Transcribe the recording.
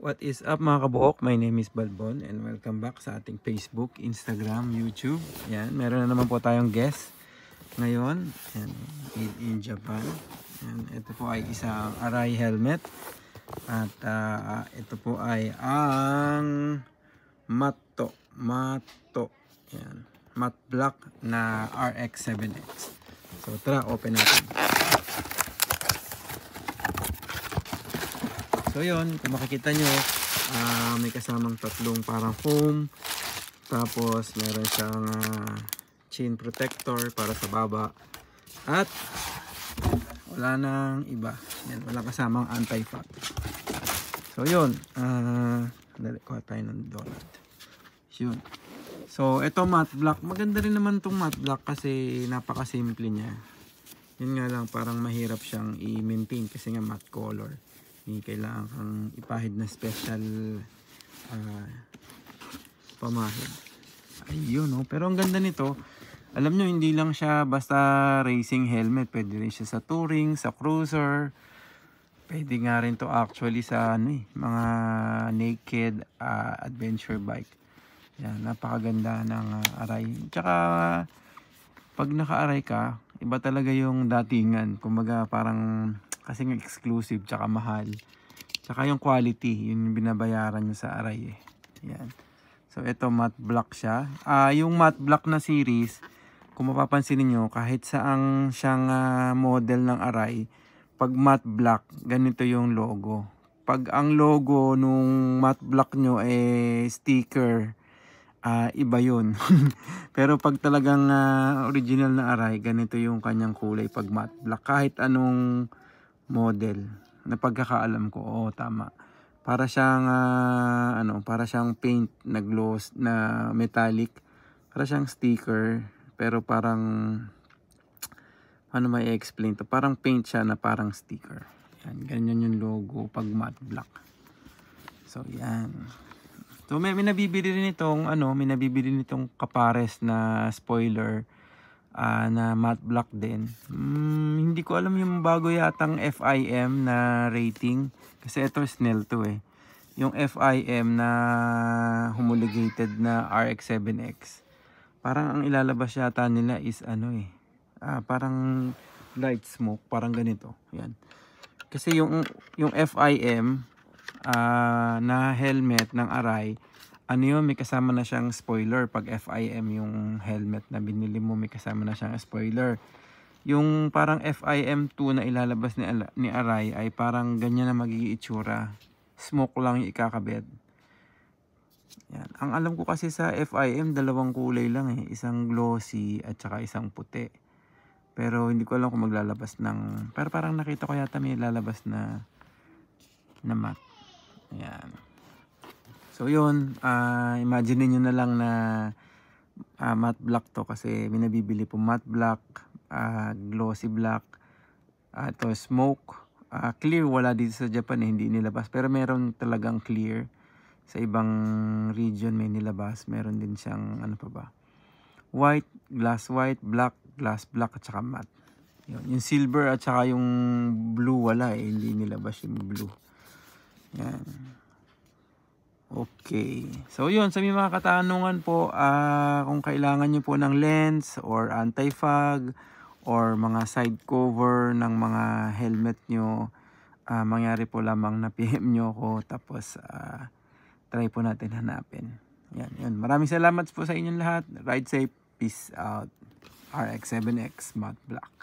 What is up mga kabuhok? My name is Balbon and welcome back sa ating Facebook, Instagram, YouTube. Yan, meron na naman po tayong guest ngayon. Yan, made in Japan. Yan, ito po ay isang Arai helmet. At ito po ay ang Matto. Yan, matte black na RX7X. So tara, open natin. So yun, kung makikita nyo, may kasamang tatlong parang foam. Tapos meron siyang chin protector para sa baba. At wala nang iba. Yan, walang kasamang anti-fog. So yun, dali ko tayo ng donut. Yun. So ito matte black. Maganda rin naman itong matte black kasi napaka-simple niya. Yun nga lang, parang mahirap siyang i-maintain kasi nga matte color. Hindi kailangan kang ipahid na special pamahid. Ayun, no? Pero ang ganda nito, alam nyo, hindi lang siya basta racing helmet. Pwede rin siya sa touring, sa cruiser. Pwede nga rin to actually sa mga naked adventure bike. Yan, napakaganda ng Arai. Tsaka pag naka-Arai ka, iba talaga yung datingan. Kumbaga parang kasi nga exclusive tsaka mahal. Tsaka yung quality, yung binabayaran nyo sa Arai eh. Yan. So ito matte black siya. Yung matte black na series, kung mapapansin niyo kahit saang siyang model ng Arai, pag matte black, ganito yung logo. Pag ang logo nung matte black nyo eh sticker, iba yun. Pero pag talagang original na Arai, ganito yung kanyang kulay pag matte black. Kahit anong model na pagkakaalam ko, tama. Para siyang para siyang paint na gloss na metallic. Para siyang sticker, pero parang ano may explain to? Parang paint siya na parang sticker. Yan, ganyan yung logo pag matte black. So yan. So may nabibili rin itong may nabibili nitong kapares na spoiler na matte black din. Hindi ko alam yung bago yatang FIM na rating kasi ito Snell to eh. Yung FIM na homologated na RX7X. Parang ang ilalabas yata nila is parang light smoke, parang ganito. Yan. Kasi yung FIM na helmet ng Arai, may kasama na siyang spoiler. Pag FIM yung helmet na binili mo, may kasama na siyang spoiler. Yung parang FIM2 na ilalabas ni Arai ay parang ganyan na magiging itsura. Smoke lang yung ikakabit. Yan. Ang alam ko kasi sa FIM, dalawang kulay lang eh. Isang glossy at saka isang puti. Pero hindi ko alam kung maglalabas ng... Pero parang nakita ko yata may lalabas na matte. Yan. So yun, imagine niyo na lang na matte black to kasi may nabibili po matte black, glossy black, ito smoke, clear wala dito sa Japan eh, hindi nilabas. Pero meron talagang clear. Sa ibang region may nilabas. Meron din siyang white, glass white, black, glass black at saka matte. Yun. Yung silver at saka yung blue wala eh, hindi nilabas yung blue. Yan. Okay. So yun, sa mga katanungan po, kung kailangan nyo po ng lens or anti-fog or mga side cover ng mga helmet nyo, mangyari po lamang na PM nyo ko tapos try po natin hanapin. Yan, yun. Maraming salamat po sa inyong lahat. Ride safe. Peace out. RX7X Matte Black.